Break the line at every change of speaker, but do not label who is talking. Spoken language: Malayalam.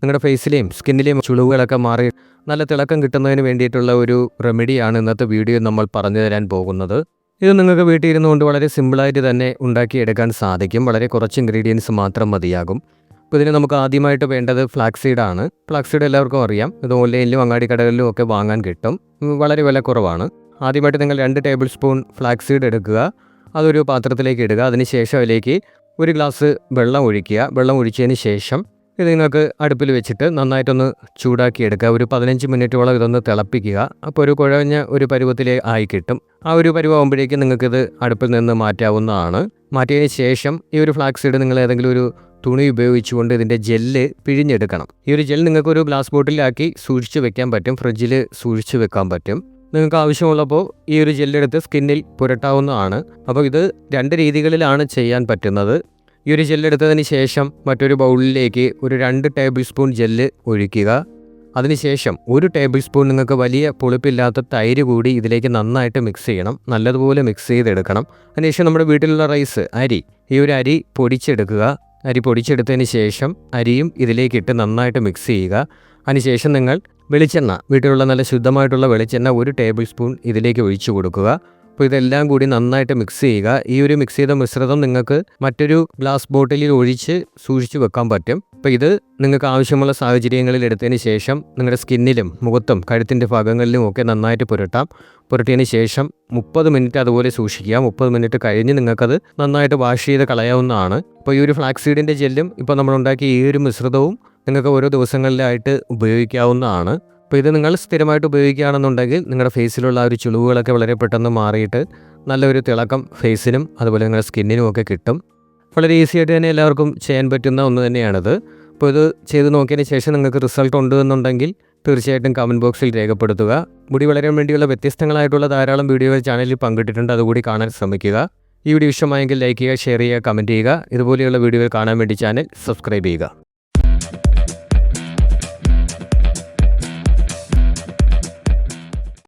നിങ്ങളുടെ ഫേസിലെയും സ്കിന്നിലെയും ചുളിവുകളൊക്കെ മാറി നല്ല തിളക്കം കിട്ടുന്നതിന് വേണ്ടിയിട്ടുള്ള ഒരു റെമഡിയാണ് ഇന്നത്തെ വീഡിയോ നമ്മൾ പറഞ്ഞു തരാൻ പോകുന്നത്. ഇത് നിങ്ങൾക്ക് വീട്ടിൽ ഇരുന്നുകൊണ്ട് വളരെ സിമ്പിളായിട്ട് തന്നെ ഉണ്ടാക്കിയെടുക്കാൻ സാധിക്കും. വളരെ കുറച്ച് ഇൻഗ്രീഡിയൻസ് മാത്രം മതിയാകും. അപ്പോൾ ഇതിന് നമുക്ക് ആദ്യമായിട്ട് വേണ്ടത് ഫ്ലാക്സീഡാണ്. ഫ്ലാക്സീഡ് എല്ലാവർക്കും അറിയാം. ഇത് ഓൺലൈനിലും അങ്ങാടിക്കടകളിലും ഒക്കെ വാങ്ങാൻ കിട്ടും. വളരെ വില കുറവാണ്. ആദ്യമായിട്ട് നിങ്ങൾ 2 ടേബിൾ സ്പൂൺ ഫ്ലാക്സീഡ് എടുക്കുക. അതൊരു പാത്രത്തിലേക്ക് ഇടുക. അതിനുശേഷം അതിലേക്ക് 1 ഗ്ലാസ് വെള്ളം ഒഴിക്കുക. വെള്ളം ഒഴിച്ചതിന് ശേഷം ഇത് നിങ്ങൾക്ക് അടുപ്പിൽ വെച്ചിട്ട് നന്നായിട്ടൊന്ന് ചൂടാക്കിയെടുക്കുക. ഒരു 15 മിനിറ്റോളം ഇതൊന്ന് തിളപ്പിക്കുക. അപ്പോൾ ഒരു കുഴഞ്ഞ ഒരു പരുവത്തിൽ ആയി കിട്ടും. ആ ഒരു പരുവാകുമ്പോഴേക്കും നിങ്ങൾക്കിത് അടുപ്പിൽ നിന്ന് മാറ്റാവുന്നതാണ്. മാറ്റിയതിന് ശേഷം ഈ ഒരു ഫ്ലാക്സീഡ് നിങ്ങൾ ഏതെങ്കിലും ഒരു തുണി ഉപയോഗിച്ചുകൊണ്ട് ഇതിൻ്റെ ജെല്ല് പിഴിഞ്ഞെടുക്കണം. ഈ ഒരു ജെൽ നിങ്ങൾക്കൊരു ഗ്ലാസ് ബോട്ടിലാക്കി സൂക്ഷിച്ച് വെക്കാൻ പറ്റും. ഫ്രിഡ്ജിൽ സൂക്ഷിച്ച് വെക്കാൻ പറ്റും. നിങ്ങൾക്ക് ആവശ്യമുള്ളപ്പോൾ ഈ ഒരു ജെല്ലെടുത്ത് സ്കിന്നിൽ പുരട്ടാവുന്നതാണ്. അപ്പോൾ ഇത് 2 രീതികളിലാണ് ചെയ്യാൻ പറ്റുന്നത്. ഈ ഒരു ജെല്ലെടുത്തതിന് ശേഷം മറ്റൊരു ബൗളിലേക്ക് ഒരു 2 ടേബിൾ സ്പൂൺ ജെല്ല് ഒഴിക്കുക. അതിനുശേഷം 1 ടേബിൾ സ്പൂൺ നിങ്ങൾക്ക് വലിയ പുളിപ്പില്ലാത്ത തൈര് കൂടി ഇതിലേക്ക് നന്നായിട്ട് മിക്സ് ചെയ്യണം. നല്ലതുപോലെ മിക്സ് ചെയ്തെടുക്കണം. അതിനുശേഷം നമ്മുടെ വീട്ടിലുള്ള റൈസ്, അരി, ഈ ഒരു അരി പൊടിച്ചെടുക്കുക. അരി പൊടിച്ചെടുത്തതിന് ശേഷം അരിയും ഇതിലേക്കിട്ട് നന്നായിട്ട് മിക്സ് ചെയ്യുക. അതിനുശേഷം നിങ്ങൾ വെളിച്ചെണ്ണ, വീട്ടിലുള്ള നല്ല ശുദ്ധമായിട്ടുള്ള വെളിച്ചെണ്ണ 1 ടേബിൾ സ്പൂൺ ഇതിലേക്ക് ഒഴിച്ചു കൊടുക്കുക. അപ്പോൾ ഇതെല്ലാം കൂടി നന്നായിട്ട് മിക്സ് ചെയ്യുക. ഈ ഒരു മിക്സ് ചെയ്ത മിശ്രിതം നിങ്ങൾക്ക് മറ്റൊരു ഗ്ലാസ് ബോട്ടിലിൽ ഒഴിച്ച് സൂക്ഷിച്ച് വെക്കാൻ പറ്റും. അപ്പോൾ ഇത് നിങ്ങൾക്ക് ആവശ്യമുള്ള സാഹചര്യങ്ങളിൽ എടുത്തതിന് ശേഷം നിങ്ങളുടെ സ്കിന്നിലും മുഖത്തും കഴുത്തിൻ്റെ ഭാഗങ്ങളിലും ഒക്കെ നന്നായിട്ട് പുരട്ടിയതിന് ശേഷം 30 മിനിറ്റ് അതുപോലെ സൂക്ഷിക്കുക. 30 മിനിറ്റ് കഴിഞ്ഞ് നിങ്ങൾക്കത് നന്നായിട്ട് വാഷ് ചെയ്ത് കളയാവുന്നതാണ്. അപ്പോൾ ഈ ഒരു ഫ്ലാക്സീഡിൻ്റെ ജെല്ലും ഇപ്പോൾ നമ്മളുണ്ടാക്കിയ ഈ ഒരു മിശ്രിതവും നിങ്ങൾക്ക് ഓരോ ദിവസങ്ങളിലായിട്ട് ഉപയോഗിക്കാവുന്നതാണ്. അപ്പോൾ ഇത് നിങ്ങൾ സ്ഥിരമായിട്ട് ഉപയോഗിക്കുകയാണെന്നുണ്ടെങ്കിൽ നിങ്ങളുടെ ഫേസിലുള്ള ആ ഒരു ചുളിവുകളൊക്കെ വളരെ പെട്ടെന്ന് മാറിയിട്ട് നല്ലൊരു തിളക്കം ഫേസിനും അതുപോലെ നിങ്ങളുടെ സ്കിന്നിനും ഒക്കെ കിട്ടും. വളരെ ഈസി ആയിട്ട് തന്നെ എല്ലാവർക്കും ചെയ്യാൻ പറ്റുന്ന ഒന്ന് തന്നെയാണിത്. അപ്പോൾ ഇത് ചെയ്ത് നോക്കിയതിന് ശേഷം നിങ്ങൾക്ക് റിസൾട്ട് ഉണ്ട് എന്നുണ്ടെങ്കിൽ തീർച്ചയായിട്ടും കമൻറ്റ് ബോക്സിൽ രേഖപ്പെടുത്തുക. മുടി വളരാൻ വേണ്ടിയുള്ള വ്യത്യസ്തങ്ങളായിട്ടുള്ള ധാരാളം വീഡിയോകൾ ചാനലിൽ പങ്കിട്ടിട്ടുണ്ട്. അതുകൂടി കാണാൻ ശ്രമിക്കുക. ഈ വീഡിയോ ഇഷ്ടമായെങ്കിൽ ലൈക്ക് ചെയ്യുക, ഷെയർ ചെയ്യുക, കമൻറ്റ് ചെയ്യുക. ഇതുപോലെയുള്ള വീഡിയോകൾ കാണാൻ വേണ്ടി ചാനൽ സബ്സ്ക്രൈബ് ചെയ്യുക.